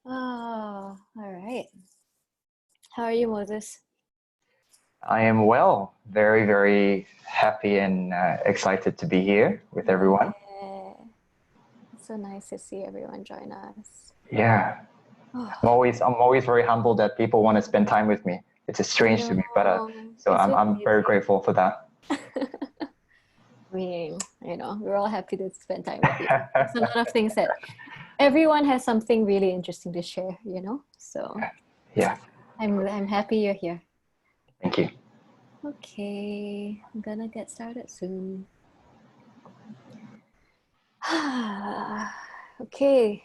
Oh, all right. How are you, Moses? I am well, very, very happy and excited to be here with everyone. Yeah. It's so nice to see everyone join us. Yeah, Oh, I'm always very humbled that people want to spend time with me. It's just I strange to me, but know. so It's I'm really I'm very amazing. grateful for that. We're all happy to spend time with you. There's a lot of things that everyone has something really interesting to share. So Yeah, I'm happy you're here. thank you. Okay, I'm gonna get started soon. Okay,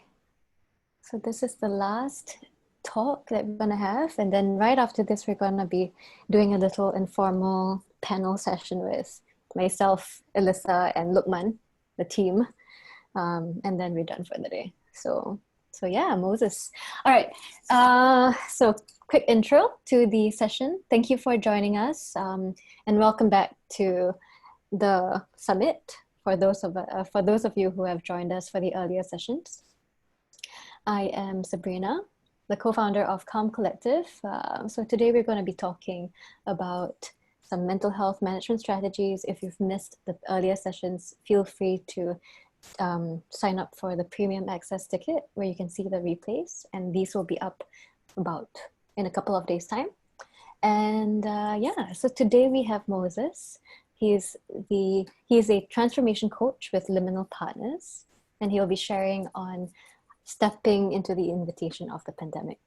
so this is the last talk that we're gonna have, and then right after this, we're gonna be doing a little informal panel session with myself, Alyssa, and Lukman, the team, and then we're done for the day. So yeah, Moses. All right. So quick intro to the session. Thank you for joining us, and welcome back to the summit for those of you who have joined us for the earlier sessions. I am Sabrina, the co-founder of Calm Collective. So today we're going to be talking about some mental health management strategies. If you've missed the earlier sessions, feel free to sign up for the premium access ticket where you can see the replays, and these will be up about in a couple of days' time. And yeah, so today we have Moses. He's a transformation coach with Liminal Partners, and he'll be sharing on stepping into the invitation of the pandemic.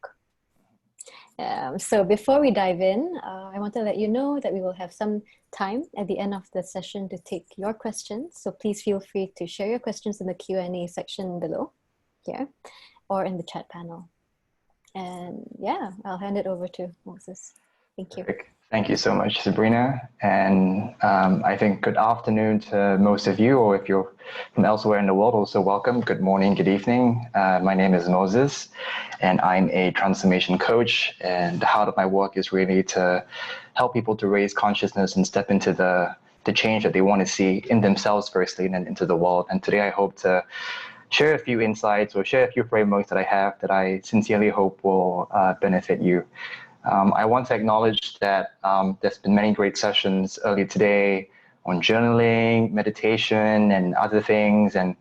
So before we dive in, I want to let you know that we will have some time at the end of the session to take your questions. So please feel free to share your questions in the Q&A section below here or in the chat panel. And yeah, I'll hand it over to Moses. Thank you. Perfect. Thank you so much, Sabrina. And I think good afternoon to most of you, or if you're from elsewhere in the world, also welcome. Good morning, good evening. My name is Moses, and I'm a transformation coach. And the heart of my work is really to help people to raise consciousness and step into the change that they want to see in themselves firstly, and then into the world. And today I hope to share a few insights or share a few frameworks that I have that I sincerely hope will benefit you. I want to acknowledge that there's been many great sessions earlier today on journaling, meditation, and other things, and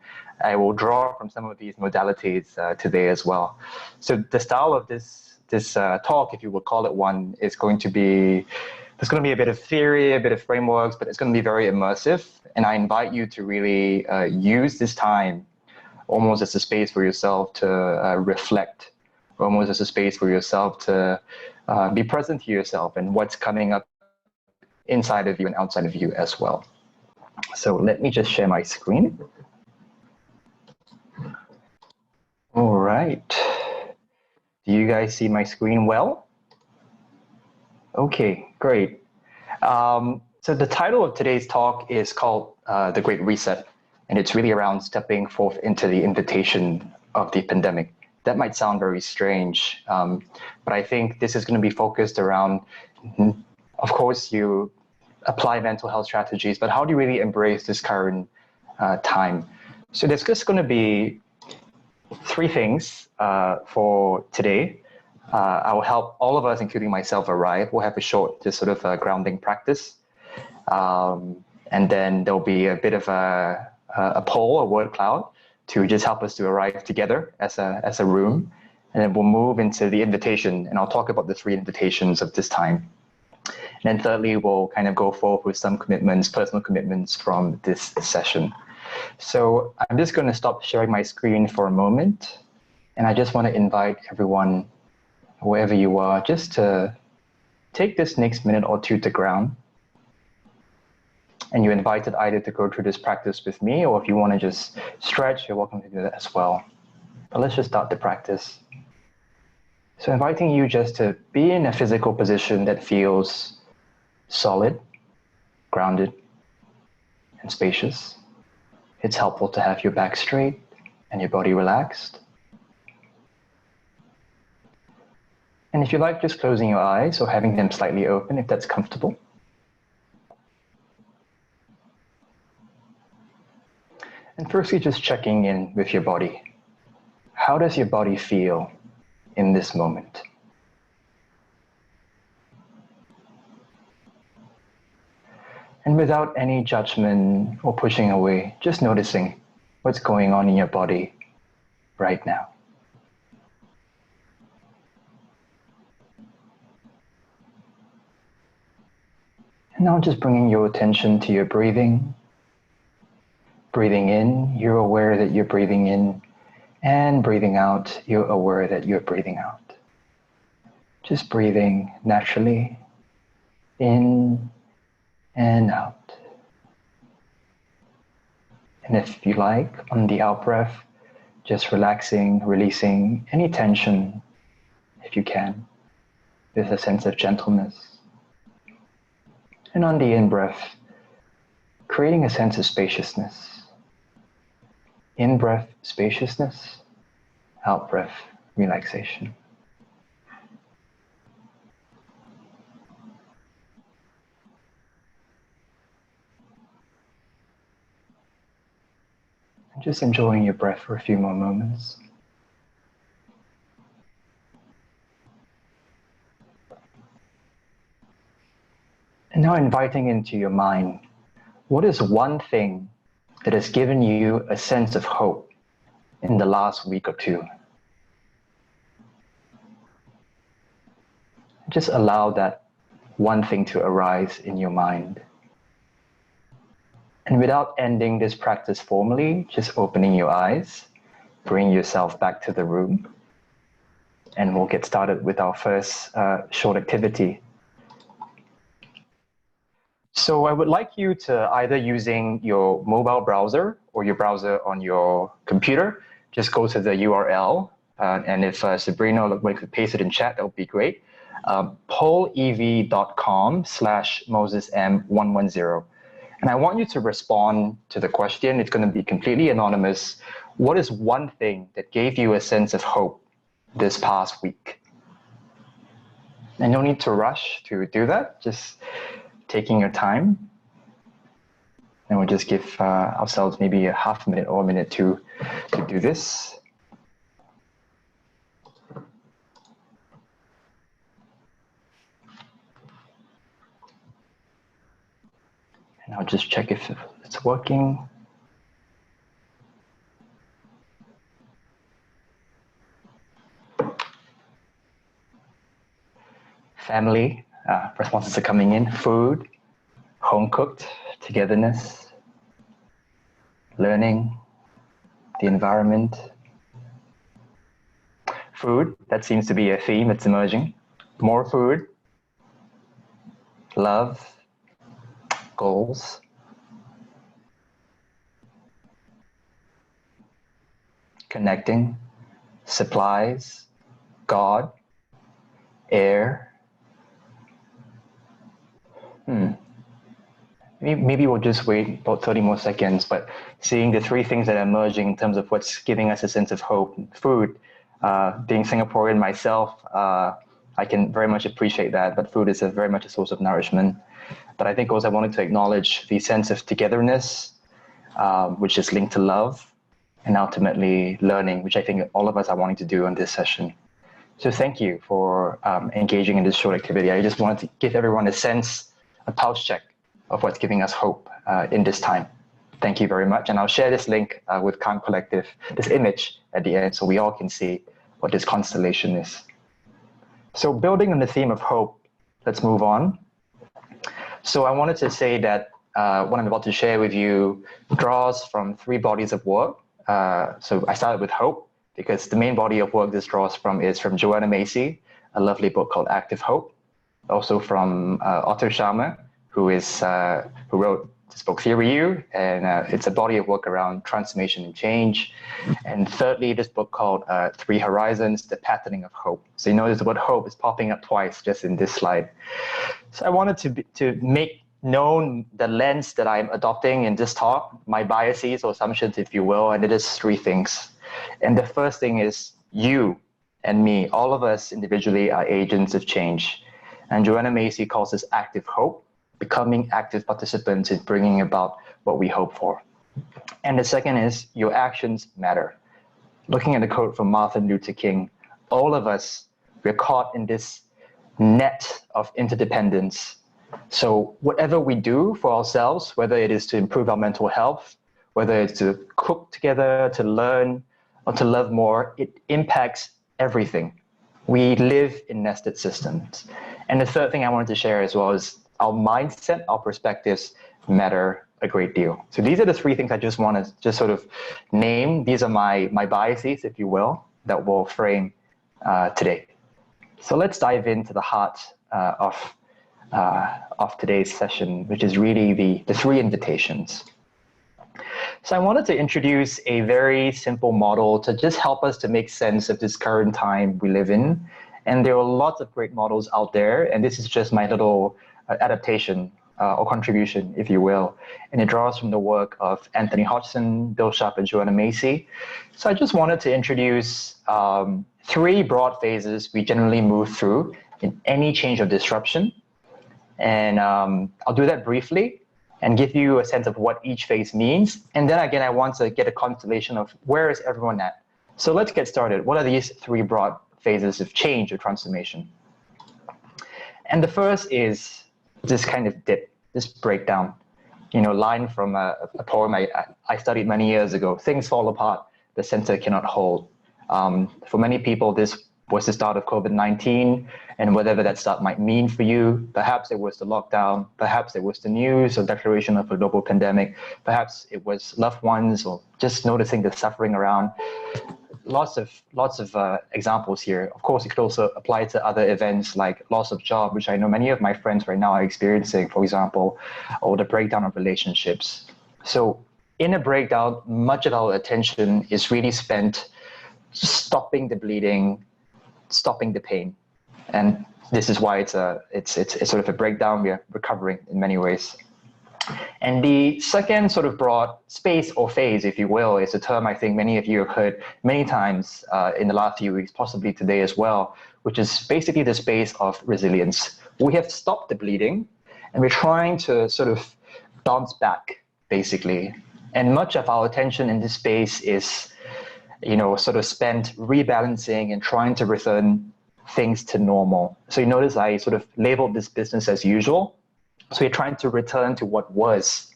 I will draw from some of these modalities today as well. So the style of this talk, if you would call it one, is going to be, there's going to be a bit of theory, a bit of frameworks, but it's going to be very immersive, and I invite you to really use this time almost as a space for yourself to reflect, almost as a space for yourself to be present to yourself and what's coming up inside of you and outside of you as well. So let me just share my screen. All right. Do you guys see my screen well? Okay, great. So the title of today's talk is called The Great Reset, and it's really around stepping forth into the invitation of the pandemic. That might sound very strange, but I think this is going to be focused around, of course, you apply mental health strategies, but how do you really embrace this current time? So there's just going to be three things for today. I will help all of us, including myself, arrive. We'll have a short, just sort of grounding practice. And then there'll be a bit of a poll, a word cloud, to just help us to arrive together as a room. And then we'll move into the invitation, and I'll talk about the three invitations of this time. And then thirdly, we'll kind of go forward with some commitments, personal commitments from this session. So I'm just going to stop sharing my screen for a moment. And I just want to invite everyone, wherever you are, just to take this next minute or two to ground. And you're invited either to go through this practice with me, or if you want to just stretch, you're welcome to do that as well. But let's just start the practice. So inviting you just to be in a physical position that feels solid, grounded, and spacious. It's helpful to have your back straight and your body relaxed. And if you like, just closing your eyes or having them slightly open if that's comfortable. And firstly, just checking in with your body. How does your body feel in this moment. And without any judgment or pushing away, just noticing what's going on in your body right now. And now just bringing your attention to your breathing. Breathing in, you're aware that you're breathing in, and breathing out, you're aware that you're breathing out. Just breathing naturally, in and out. And if you like, on the out breath, just relaxing, releasing any tension, if you can, with a sense of gentleness. And on the in breath, creating a sense of spaciousness. In breath, spaciousness. Out breath, relaxation. And just enjoying your breath for a few more moments. And now inviting into your mind, what is one thing that has given you a sense of hope in the last week or two? Just allow that one thing to arise in your mind. And without ending this practice formally, just opening your eyes, bring yourself back to the room, and we'll get started with our first short activity. So I would like you to, either using your mobile browser or your browser on your computer, just go to the URL. And if Sabrina could paste it in chat, that would be great. polev.com/MosesM110. And I want you to respond to the question. It's going to be completely anonymous. What is one thing that gave you a sense of hope this past week? And no need to rush to do that. Just taking your time. And we'll just give ourselves maybe a half minute or a minute to do this. And I'll just check if it's working. Family, responses are coming in. Food, home cooked, togetherness, learning, the environment. Food, that seems to be a theme that's emerging. More food, love, goals. Connecting, supplies, God, air. Maybe we'll just wait about 30 more seconds, but seeing the three things that are emerging in terms of what's giving us a sense of hope. Food, being Singaporean myself, I can very much appreciate that, but food is very much a source of nourishment. But I think also I wanted to acknowledge the sense of togetherness, which is linked to love, and ultimately learning, which I think all of us are wanting to do in this session. So thank you for engaging in this short activity. I just wanted to give everyone a sense, a pulse check of what's giving us hope in this time. Thank you very much. And I'll share this link with Calm Collective, this image at the end, so we all can see what this constellation is. So building on the theme of hope, let's move on. So I wanted to say that what I'm about to share with you draws from three bodies of work. So I started with hope, because the main body of work this draws from is from Joanna Macy, a lovely book called Active Hope. Also from Otto Scharmer, who wrote this book Theory U, and it's a body of work around transformation and change. And thirdly, this book called Three Horizons, The Patterning of Hope. So you notice the word hope is popping up twice just in this slide. So I wanted to make known the lens that I'm adopting in this talk, my biases or assumptions, if you will, and it is three things. And the first thing is you and me, all of us individually are agents of change. And Joanna Macy calls this active hope, becoming active participants in bringing about what we hope for. And the second is your actions matter. Looking at the quote from Martin Luther King, all of us, we're caught in this net of interdependence. So whatever we do for ourselves, whether it is to improve our mental health, whether it's to cook together, to learn, or to love more, it impacts everything. We live in nested systems. And the third thing I wanted to share as well is our mindset, our perspectives matter a great deal. So these are the three things I just want to just sort of name. These are my biases, if you will, that will frame today. So let's dive into the heart of today's session, which is really the three invitations. So I wanted to introduce a very simple model to just help us to make sense of this current time we live in. And there are lots of great models out there, and this is just my little adaptation or contribution, if you will. And it draws from the work of Anthony Hodgson, Bill Sharp, and Joanna Macy. So I just wanted to introduce three broad phases we generally move through in any change of disruption. And I'll do that briefly and give you a sense of what each phase means. And then again, I want to get a constellation of where is everyone at. So let's get started. What are these three broad phases of change or transformation? And the first is this kind of dip, this breakdown, line from a poem I studied many years ago. Things fall apart, the center cannot hold. For many people, this was the start of COVID-19, and whatever that start might mean for you. Perhaps it was the lockdown, perhaps it was the news or declaration of a global pandemic, perhaps it was loved ones or just noticing the suffering around. Lots of examples here. Of course, it could also apply to other events like loss of job, which I know many of my friends right now are experiencing, for example, or the breakdown of relationships. So in a breakdown, much of our attention is really spent stopping the bleeding, stopping the pain. And this is why it's sort of a breakdown. We are recovering in many ways. And the second sort of broad space or phase, if you will, is a term I think many of you have heard many times in the last few weeks, possibly today as well, which is basically the space of resilience. We have stopped the bleeding and we're trying to sort of bounce back, basically. And much of our attention in this space is sort of spent rebalancing and trying to return things to normal. So you notice I sort of labeled this business as usual. So we're trying to return to what was.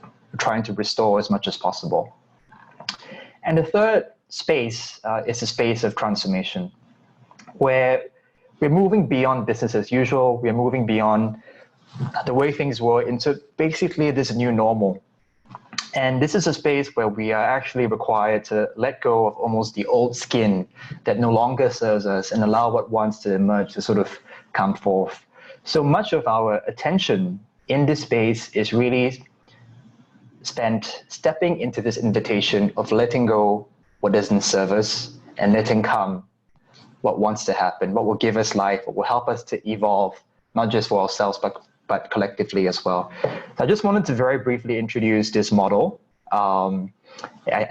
We're trying to restore as much as possible. And the third space is the space of transformation, where we're moving beyond business as usual. We're moving beyond the way things were into basically this new normal. And this is a space where we are actually required to let go of almost the old skin that no longer serves us and allow what wants to emerge to sort of come forth. So much of our attention in this space is really spent stepping into this invitation of letting go what doesn't serve us and letting come what wants to happen, what will give us life, what will help us to evolve, not just for ourselves, but collectively as well. So I just wanted to very briefly introduce this model. I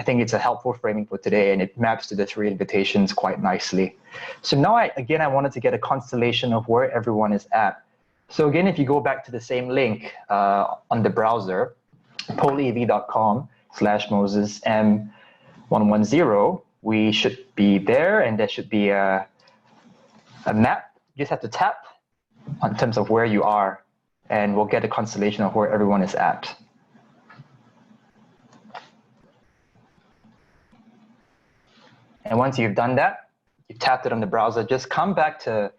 think it's a helpful framing for today, and it maps to the three invitations quite nicely. So now I wanted to get a constellation of where everyone is at. So again, if you go back to the same link on the browser, polev.com/Moses M110, we should be there, and there should be a map. You just have to tap in terms of where you are, and we'll get a constellation of where everyone is at. And once you've done that, you've tapped it on the browser, just come back to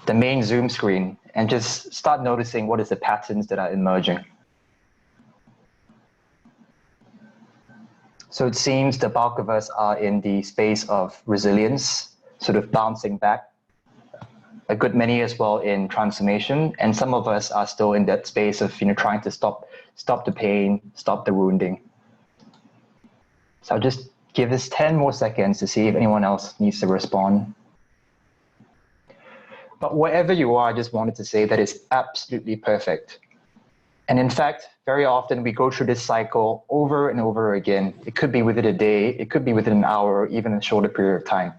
the main Zoom screen and just start noticing what is the patterns that are emerging. So it seems the bulk of us are in the space of resilience, sort of bouncing back. A good many as well in transformation, and some of us are still in that space of trying to stop the pain, stop the wounding. So I'll just give this 10 more seconds to see if anyone else needs to respond. But wherever you are, I just wanted to say that it's absolutely perfect. And in fact, very often we go through this cycle over and over again. It could be within a day, it could be within an hour, or even a shorter period of time.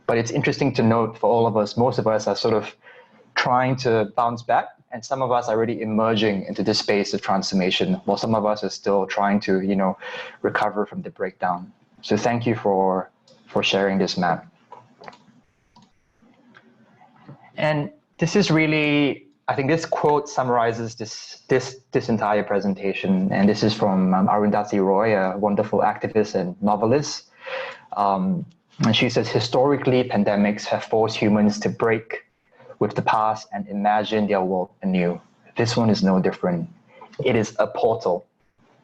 But it's interesting to note for all of us, most of us are sort of trying to bounce back, and some of us are already emerging into this space of transformation, while some of us are still trying to, recover from the breakdown. So thank you for sharing this map. And this is really, I think this quote summarizes this entire presentation. And this is from Arundhati Roy, a wonderful activist and novelist. And she says, historically, pandemics have forced humans to break with the past and imagine their world anew. This one is no different. It is a portal,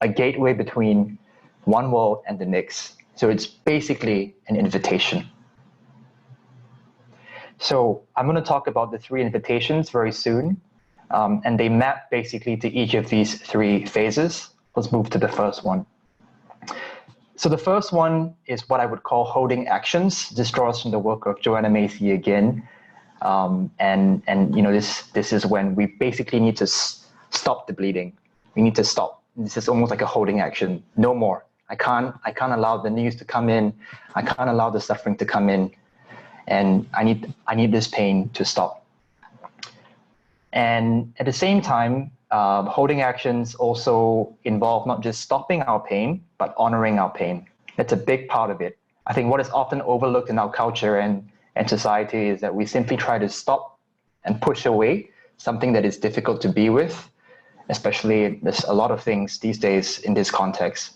a gateway between one world and the next. So it's basically an invitation. So I'm going to talk about the 3 invitations very soon. And they map basically to each of these 3 phases. Let's move to the first one. So the first one is what I would call holding actions. This draws from the work of Joanna Macy again. And you know, this is when we basically need to stop the bleeding. We need to stop. This is almost like a holding action. No more. I can't allow the news to come in. I can't allow the suffering to come in. And I need this pain to stop. And at the same time, holding actions also involve not just stopping our pain, but honoring our pain. That's a big part of it. I think what is often overlooked in our culture and society is that we simply try to stop and push away something that is difficult to be with, especially there's a lot of things these days in this context.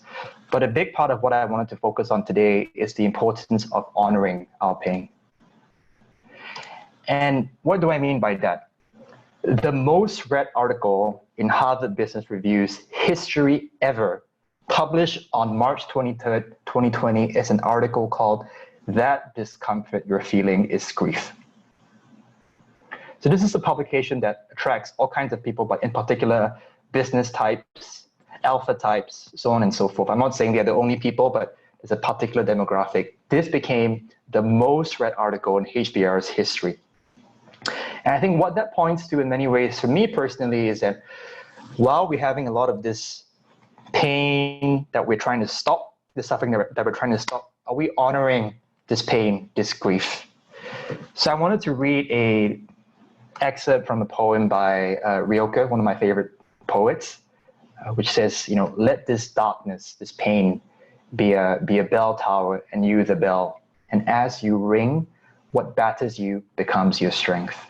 But a big part of what I wanted to focus on today is the importance of honoring our pain. And what do I mean by that? The most read article in Harvard Business Review's history ever, published on March 23rd, 2020, is an article called "That Discomfort You're Feeling is Grief." So this is a publication that attracts all kinds of people, but in particular, business types, alpha types, so on and so forth. I'm not saying they're the only people, but there's a particular demographic. This became the most read article in HBR's history. And I think what that points to in many ways, for me personally, is that while we're having a lot of this pain that we're trying to stop, the suffering that we're trying to stop, are we honoring this pain, this grief? So I wanted to read an excerpt from a poem by Rilke, one of my favorite poets, which says, you know, let this darkness, this pain, be a bell tower and you the bell. And as you ring, what batters you becomes your strength.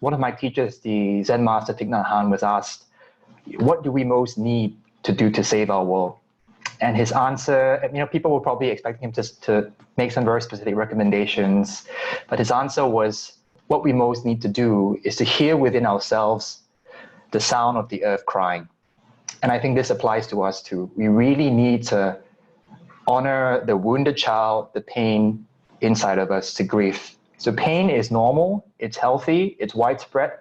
One of my teachers, the Zen master Thich Nhat Hanh, was asked, what do we most need to do to save our world? And his answer, you know, people were probably expecting him to make some very specific recommendations, but his answer was, what we most need to do is to hear within ourselves the sound of the earth crying. And I think this applies to us too. We really need to honor the wounded child, the pain inside of us, to grieve. So pain is normal, it's healthy, it's widespread.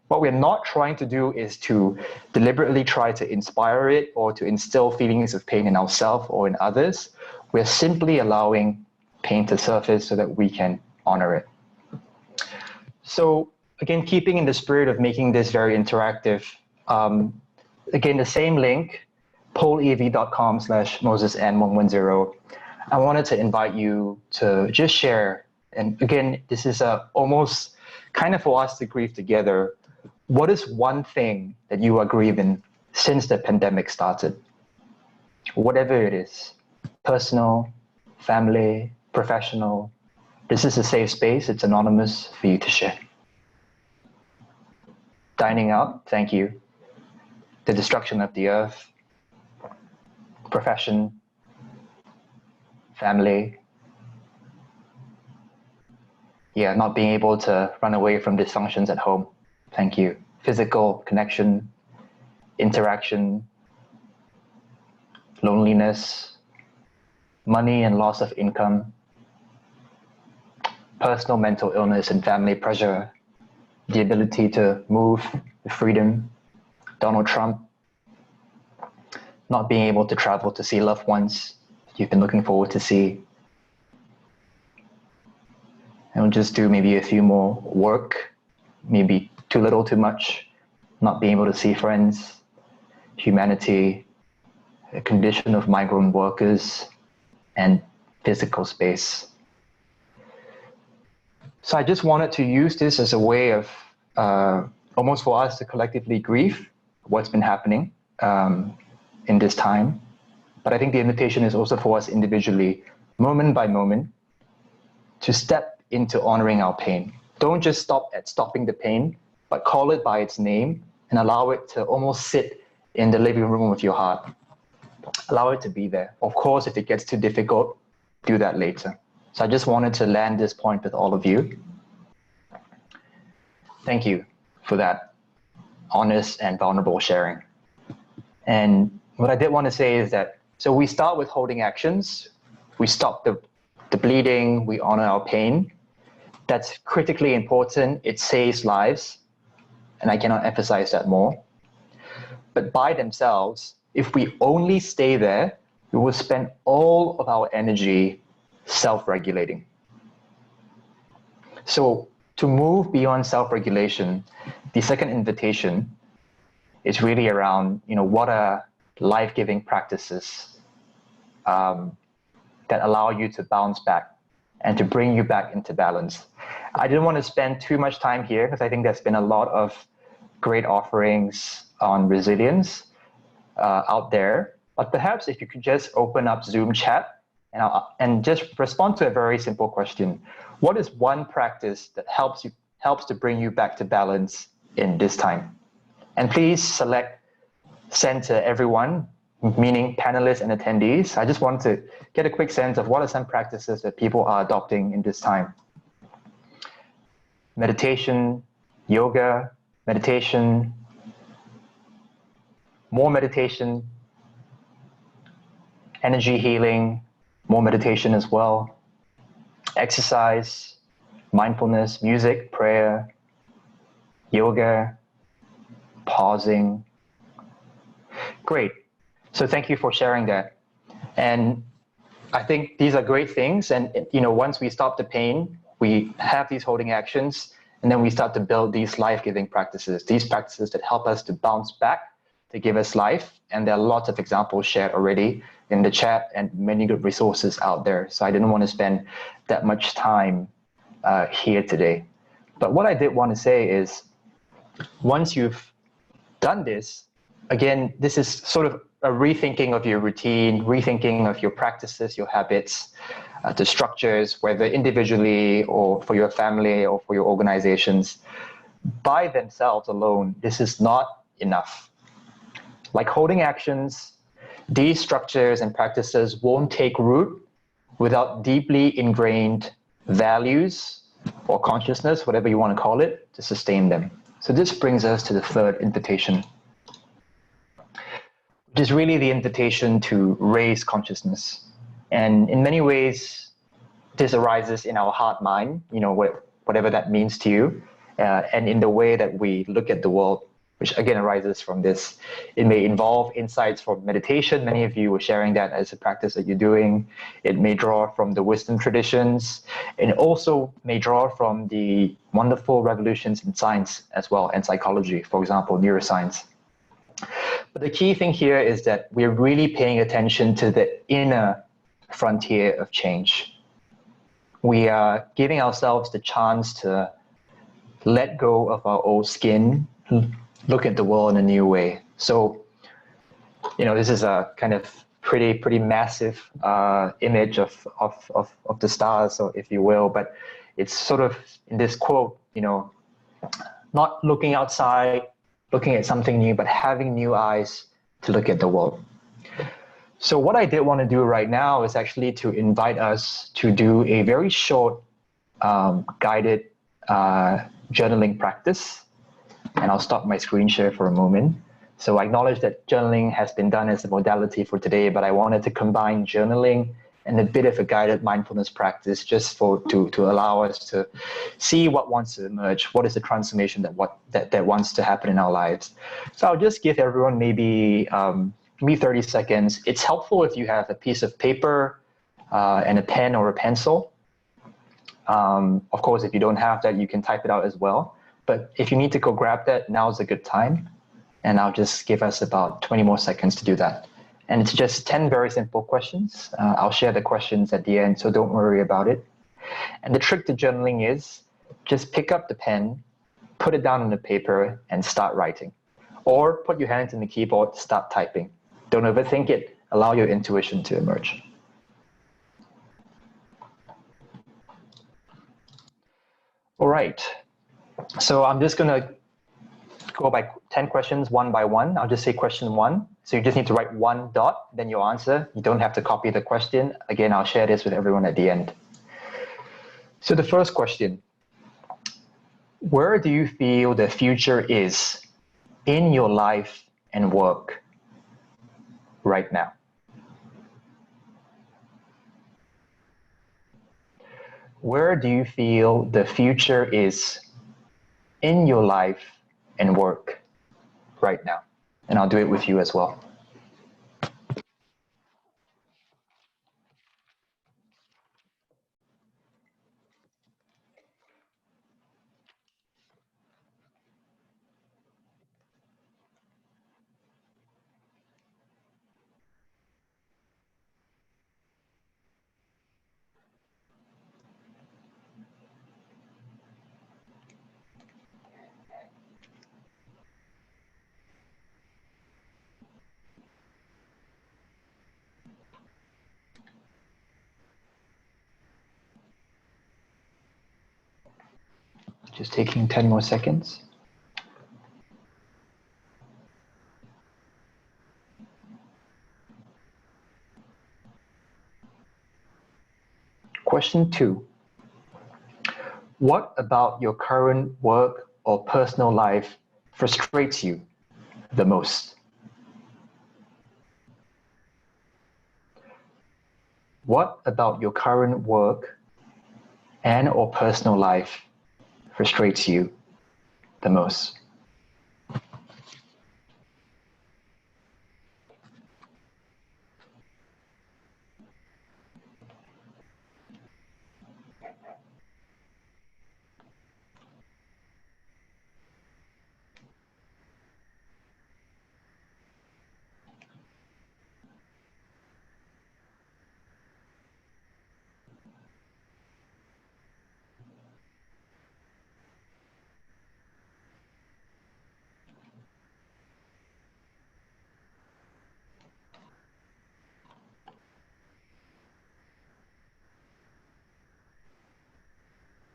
What we're not trying to do is to deliberately try to inspire it or to instill feelings of pain in ourselves or in others. We're simply allowing pain to surface so that we can honor it. So again, keeping in the spirit of making this very interactive, again, the same link, polev.com/MosesN110. I wanted to invite you to just share. And again, this is almost kind of for us to grieve together. What is one thing that you are grieving since the pandemic started? Whatever it is, personal, family, professional, this is a safe space. It's anonymous for you to share. Dining out, thank you. The destruction of the earth, profession, family. Yeah, not being able to run away from dysfunctions at home. Thank you. Physical connection, interaction, loneliness, money and loss of income, personal mental illness and family pressure, the ability to move, the freedom, Donald Trump, not being able to travel to see loved ones you've been looking forward to see. And we'll just do maybe a few more work, maybe too little, too much, not being able to see friends, humanity, a condition of migrant workers, and physical space. So I just wanted to use this as a way of almost for us to collectively grieve what's been happening in this time. But I think the invitation is also for us individually, moment by moment, to step into honoring our pain. Don't just stop at stopping the pain, but call it by its name and allow it to almost sit in the living room of your heart. Allow it to be there. Of course, if it gets too difficult, do that later. So I just wanted to land this point with all of you. Thank you for that honest and vulnerable sharing. And what I did want to say is that, so we start with holding actions. We stop the bleeding. We honor our pain. That's critically important. It saves lives. And I cannot emphasize that more. But by themselves, if we only stay there, we will spend all of our energy self-regulating. So to move beyond self-regulation, the second invitation is really around, what are life-giving practices that allow you to bounce back and to bring you back into balance. I didn't want to spend too much time here because I think there's been a lot of great offerings on resilience out there. But perhaps if you could just open up Zoom chat and just respond to a very simple question. What is one practice that helps to bring you back to balance in this time? And please select send to everyone, meaning panelists and attendees. I just want to get a quick sense of what are some practices that people are adopting in this time. Meditation, yoga, meditation, more meditation, energy healing, more meditation as well, exercise, mindfulness, music, prayer, yoga, pausing. Great. So thank you for sharing that. And I think these are great things. And, once we stop the pain, we have these holding actions, and then we start to build these life-giving practices, these practices that help us to bounce back, to give us life. And there are lots of examples shared already in the chat and many good resources out there. So I didn't want to spend that much time here today. But what I did want to say is, once you've done this, again, this is sort of a rethinking of your routine, rethinking of your practices, your habits, the structures, whether individually or for your family or for your organizations. By themselves alone, this is not enough. Like holding actions, these structures and practices won't take root without deeply ingrained values or consciousness, whatever you want to call it, to sustain them. So this brings us to the third invitation, which is really the invitation to raise consciousness. And in many ways, this arises in our heart mind, whatever that means to you, and in the way that we look at the world, which again arises from this. It may involve insights from meditation. Many of you were sharing that as a practice that you're doing. It may draw from the wisdom traditions, and it also may draw from the wonderful revolutions in science as well, and psychology, for example, neuroscience. But the key thing here is that we're really paying attention to the inner frontier of change. We are giving ourselves the chance to let go of our old skin, look at the world in a new way. So, this is a kind of pretty massive image of the stars, or if you will, but it's sort of in this quote, not looking outside, looking at something new, but having new eyes to look at the world. So what I did want to do right now is actually to invite us to do a very short guided journaling practice. And I'll stop my screen share for a moment. So I acknowledge that journaling has been done as a modality for today, but I wanted to combine journaling and a bit of a guided mindfulness practice just to allow us to see what wants to emerge, what is the transformation that wants to happen in our lives. So I'll just give everyone maybe 30 seconds. It's helpful if you have a piece of paper and a pen or a pencil. Of course, if you don't have that, you can type it out as well. But if you need to go grab that, now's a good time. And I'll just give us about 20 more seconds to do that. And it's just 10 very simple questions. I'll share the questions at the end, so don't worry about it. And the trick to journaling is just pick up the pen, put it down on the paper, and start writing. Or put your hands on the keyboard, start typing. Don't overthink it. Allow your intuition to emerge. All right. So I'm just going to go by 10 questions one by one. I'll just say question one. So you just need to write one dot, then your answer. You don't have to copy the question. Again, I'll share this with everyone at the end. So the first question, where do you feel the future is in your life and work right now? Where do you feel the future is in your life and work right now? And I'll do it with you as well. Just taking 10 more seconds. Question two, what about your current work or personal life frustrates you the most? What about your current work and or personal life frustrates you the most?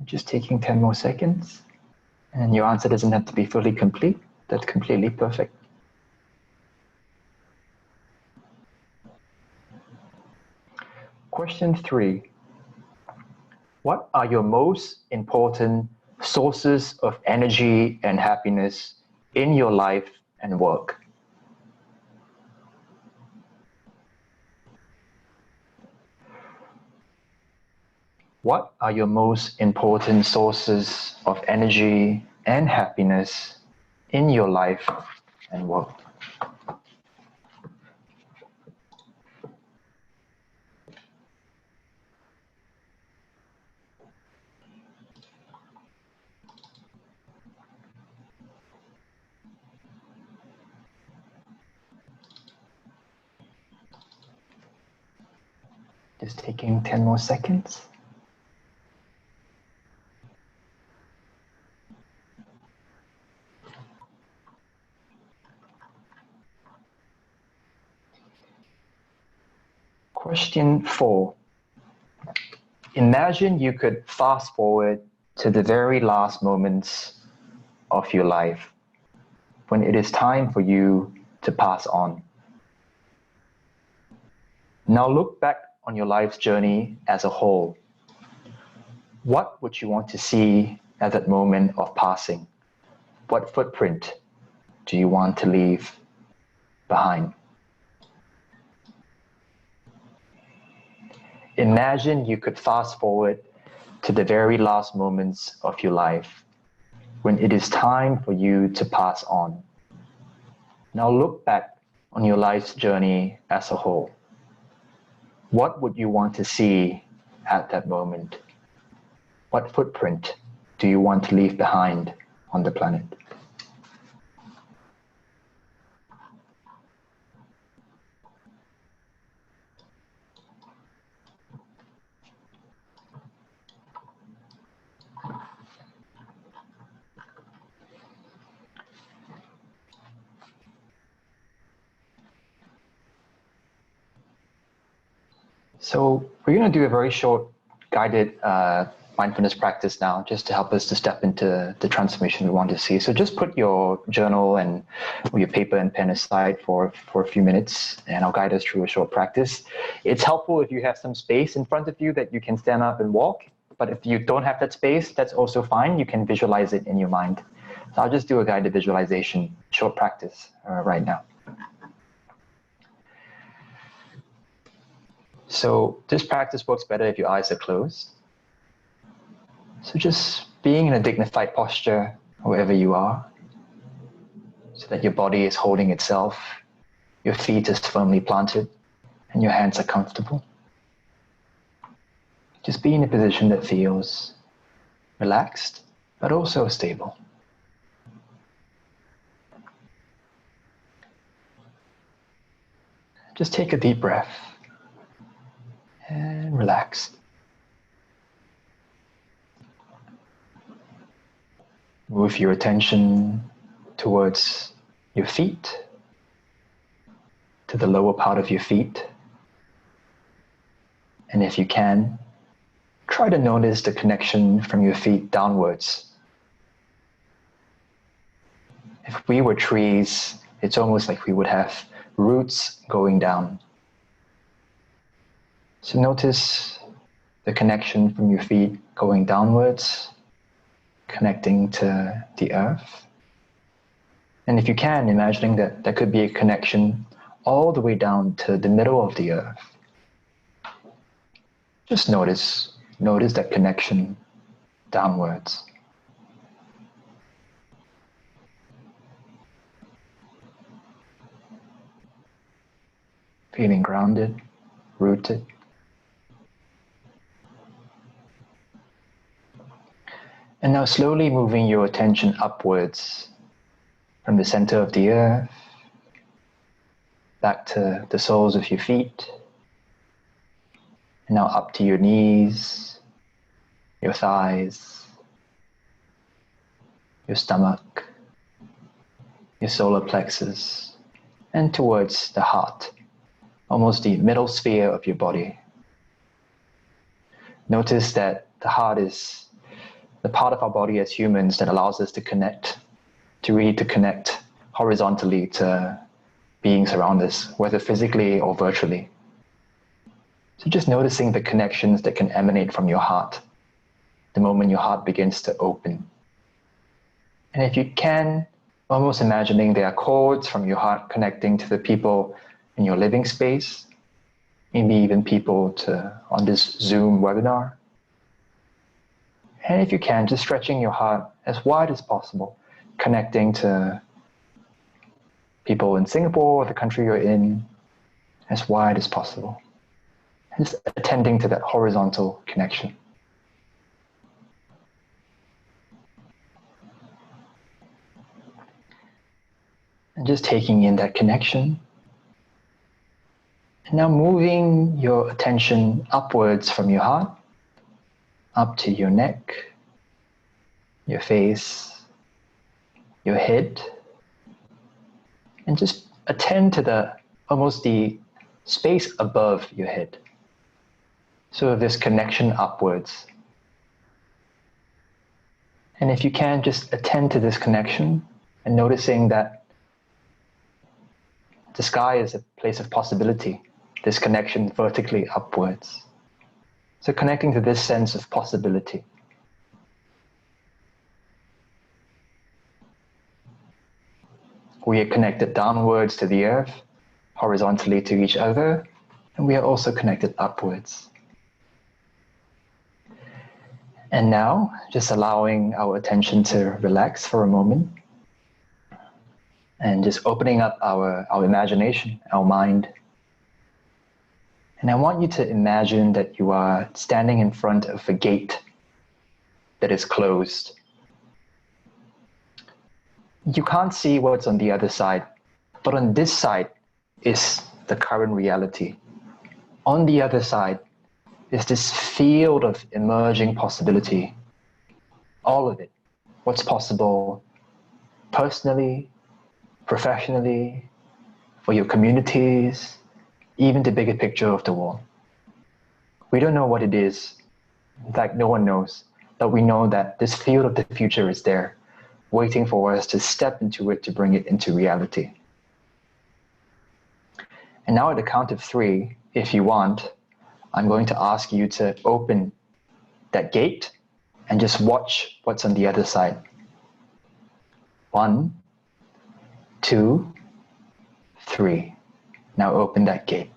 Just taking 10 more seconds. And your answer doesn't have to be fully complete. That's completely perfect. Question three, what are your most important sources of energy and happiness in your life and work? What are your most important sources of energy and happiness in your life and work? Just taking 10 more seconds. Question four. Imagine you could fast forward to the very last moments of your life when it is time for you to pass on. Now look back on your life's journey as a whole. What would you want to see at that moment of passing? What footprint do you want to leave behind? Imagine you could fast forward to the very last moments of your life when it is time for you to pass on. Now look back on your life's journey as a whole. What would you want to see at that moment? What footprint do you want to leave behind on the planet? So we're going to do a very short guided mindfulness practice now, just to help us to step into the transformation we want to see. So just put your journal and or your paper and pen aside for a few minutes, and I'll guide us through a short practice. It's helpful if you have some space in front of you that you can stand up and walk, but if you don't have that space, that's also fine. You can visualize it in your mind. So I'll just do a guided visualization, short practice right now. So this practice works better if your eyes are closed. So just being in a dignified posture wherever you are, so that your body is holding itself, your feet is firmly planted, and your hands are comfortable. Just be in a position that feels relaxed, but also stable. Just take a deep breath and relax. Move your attention towards your feet, to the lower part of your feet. And if you can, try to notice the connection from your feet downwards. If we were trees, it's almost like we would have roots going down. So notice the connection from your feet going downwards, connecting to the earth. And if you can, imagining that there could be a connection all the way down to the middle of the earth. Just notice that connection downwards. Feeling grounded, rooted. And now slowly moving your attention upwards from the center of the earth, back to the soles of your feet, and now up to your knees, your thighs, your stomach, your solar plexus, and towards the heart, almost the middle sphere of your body. Notice that the heart is the part of our body as humans that allows us to connect, to connect horizontally to beings around us, whether physically or virtually. So just noticing the connections that can emanate from your heart, the moment your heart begins to open. And if you can, almost imagining there are cords from your heart connecting to the people in your living space, maybe even people on this Zoom webinar. And if you can, just stretching your heart as wide as possible, connecting to people in Singapore, the country you're in, as wide as possible. And just attending to that horizontal connection. And just taking in that connection. And now moving your attention upwards from your heart, up to your neck, your face, your head, and just attend to almost the space above your head. So this connection upwards. And if you can, just attend to this connection and noticing that the sky is a place of possibility, this connection vertically upwards. So connecting to this sense of possibility. We are connected downwards to the earth, horizontally to each other, and we are also connected upwards. And now, just allowing our attention to relax for a moment, and just opening up our imagination, our mind. And I want you to imagine that you are standing in front of a gate that is closed. You can't see what's on the other side, but on this side is the current reality. On the other side is this field of emerging possibility. All of it. What's possible personally, professionally, for your communities, even the bigger picture of the world. We don't know what it is, In fact, no one knows. But we know that this field of the future is there, waiting for us to step into it to bring it into reality. And now at the count of 3, if you want, I'm going to ask you to open that gate and just watch what's on the other side. 1, 2, 3. Now open that gate.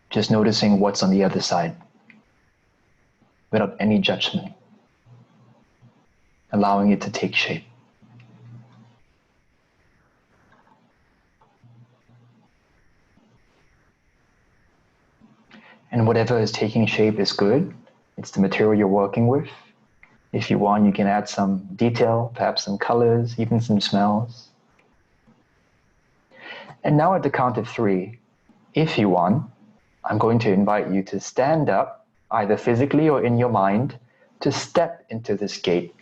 Just noticing what's on the other side without any judgment, allowing it to take shape. And whatever is taking shape is good. It's the material you're working with. If you want, you can add some detail, perhaps some colors, even some smells. And now at the count of 3, if you want, I'm going to invite you to stand up, either physically or in your mind, to step into this gate,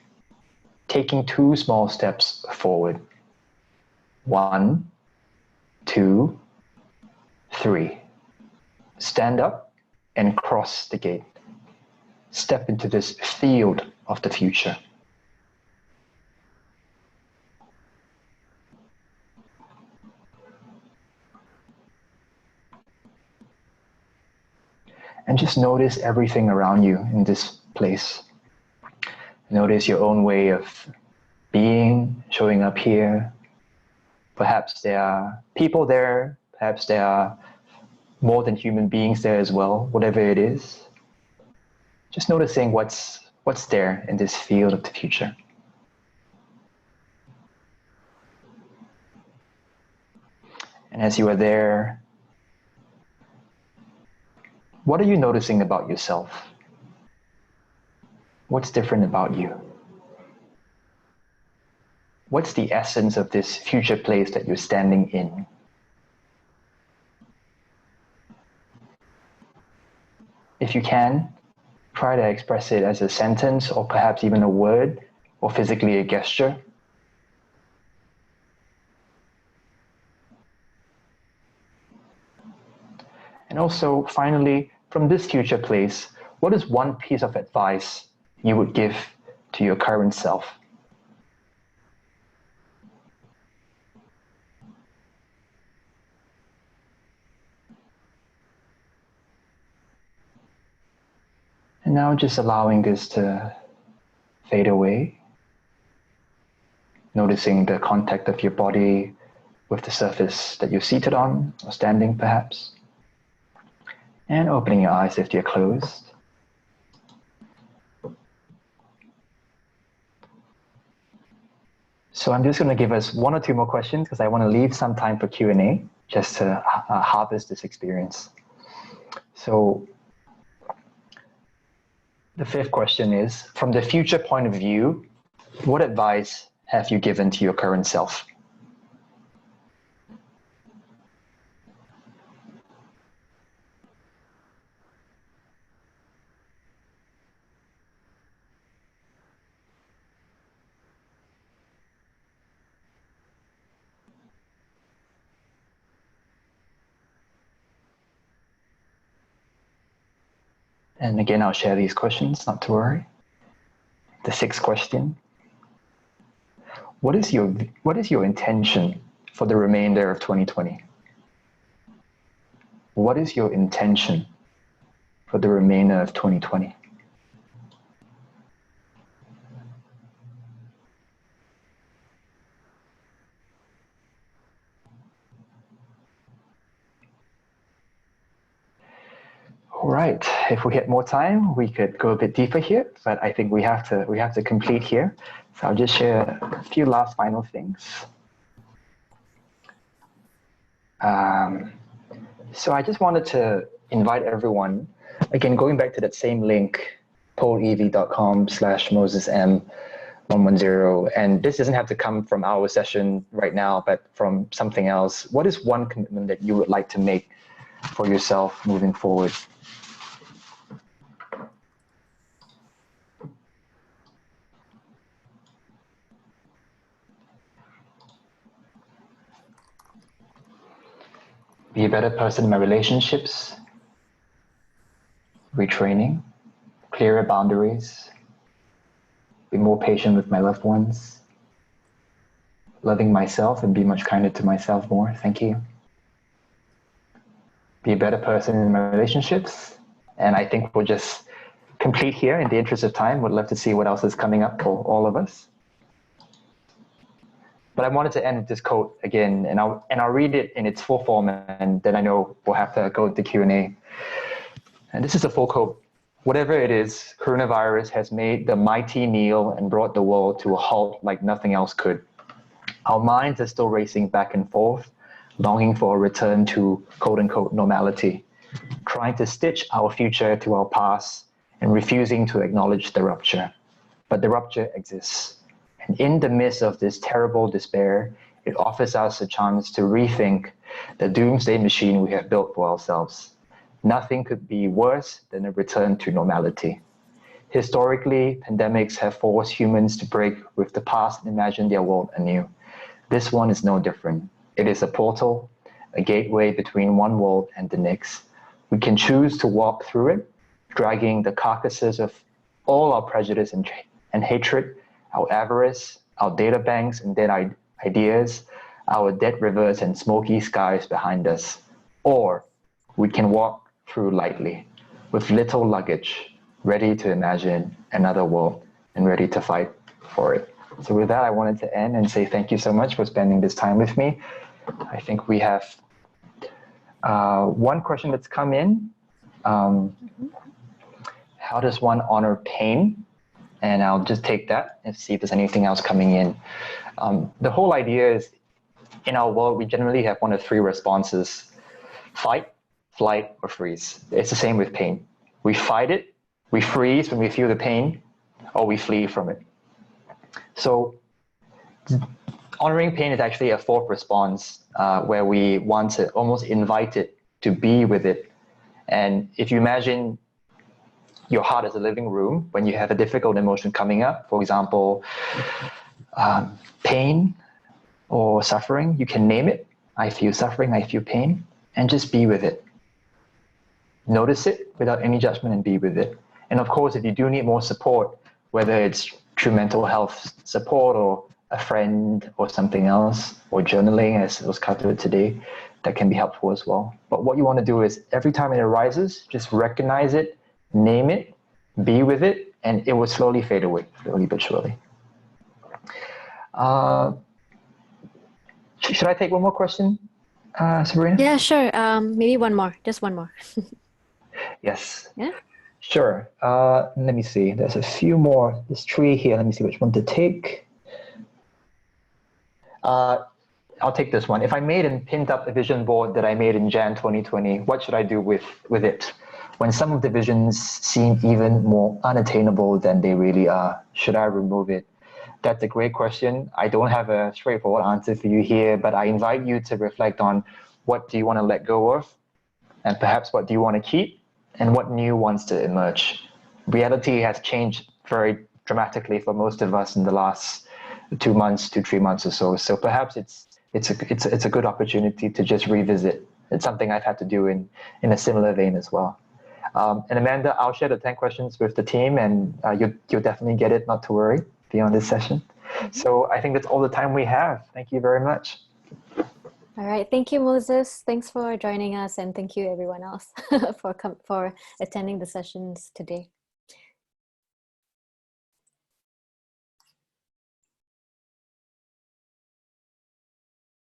taking 2 small steps forward. 1, 2, 3. Stand up and cross the gate. Step into this field of the future. And just notice everything around you in this place. Notice your own way of being, showing up here. Perhaps there are people there, perhaps there are more than human beings there as well, whatever it is. Just noticing what's there in this field of the future. And as you are there, what are you noticing about yourself? What's different about you? What's the essence of this future place that you're standing in? If you can, try to express it as a sentence or perhaps even a word or physically a gesture. And also, finally, from this future place, what is one piece of advice you would give to your current self? And now just allowing this to fade away, noticing the contact of your body with the surface that you're seated on or standing perhaps, and opening your eyes if they're closed. So I'm just going to give us 1 or 2 more questions because I want to leave some time for Q&A just to harvest this experience. So the 5th question is, from the future point of view, what advice have you given to your current self? And again, I'll share these questions, not to worry. The 6th question. What is your intention for the remainder of 2020? What is your intention for the remainder of 2020? All right, if we had more time, we could go a bit deeper here, but I think we have to complete here. So I'll just share a few last final things. So I just wanted to invite everyone, again, going back to that same link, polev.com/MosesM110, and this doesn't have to come from our session right now, but from something else. What is one commitment that you would like to make for yourself moving forward? Be a better person in my relationships. retraining, clearer boundaries, be more patient with my loved ones, loving myself and be much kinder to myself more. Thank you. Be a better person in my relationships. And I think we'll just complete here in the interest of time. Would love to see what else is coming up for all of us. But I wanted to end with this quote again, and I'll read it in its full form, and then I know we'll have to go to Q&A. And this is a full quote. Whatever it is, coronavirus has made the mighty kneel and brought the world to a halt like nothing else could. Our minds are still racing back and forth, longing for a return to quote-unquote normality, trying to stitch our future to our past and refusing to acknowledge the rupture. But the rupture exists. And in the midst of this terrible despair, it offers us a chance to rethink the doomsday machine we have built for ourselves. Nothing could be worse than a return to normality. Historically, pandemics have forced humans to break with the past and imagine their world anew. This one is no different. It is a portal, a gateway between one world and the next. We can choose to walk through it, dragging the carcasses of all our prejudice and hatred, our avarice, our data banks and dead ideas, our dead rivers and smoky skies behind us. Or we can walk through lightly, with little luggage, ready to imagine another world and ready to fight for it. So with that, I wanted to end and say thank you so much for spending this time with me. I think we have one question that's come in. How does one honor pain? And I'll just take that and see if there's anything else coming in. The whole idea is, in our world, we generally have one of three responses: fight, flight, or freeze. It's the same with pain. We fight it, we freeze when we feel the pain, or we flee from it. So honoring pain is actually a fourth response, where we want to almost invite it to be with it. And if you imagine your heart as a living room, when you have a difficult emotion coming up, for example, pain or suffering, you can name it. I feel suffering, I feel pain, and just be with it. Notice it without any judgment and be with it. And of course, if you do need more support, whether it's through mental health support or a friend or something else, or journaling as was covered today, that can be helpful as well. But what you want to do is every time it arises, just recognize it, name it, be with it, and it will slowly fade away, slowly but surely. Should I take one more question, Sabrina? Yeah, sure. Maybe one more, just one more. Yes. Yeah. Sure. Let me see. There's a few more. There's three here. Let me see which one to take. I'll take this one. If I made and pinned up a vision board that I made in Jan 2020, what should I do with it? When some of the visions seem even more unattainable than they really are, should I remove it? That's a great question. I don't have a straightforward answer for you here, but I invite you to reflect on what do you want to let go of, and perhaps what do you want to keep, and what new wants to emerge. Reality has changed very dramatically for most of us in the last 2 months to 3 months or so. So perhaps it's a good opportunity to just revisit. It's something I've had to do in a similar vein as well. And Amanda, I'll share the 10 questions with the team, and you'll definitely get it, not to worry, beyond this session. Mm-hmm. So I think that's all the time we have. Thank you very much. All right. Thank you, Moses. Thanks for joining us. And thank you, everyone else, for attending the sessions today.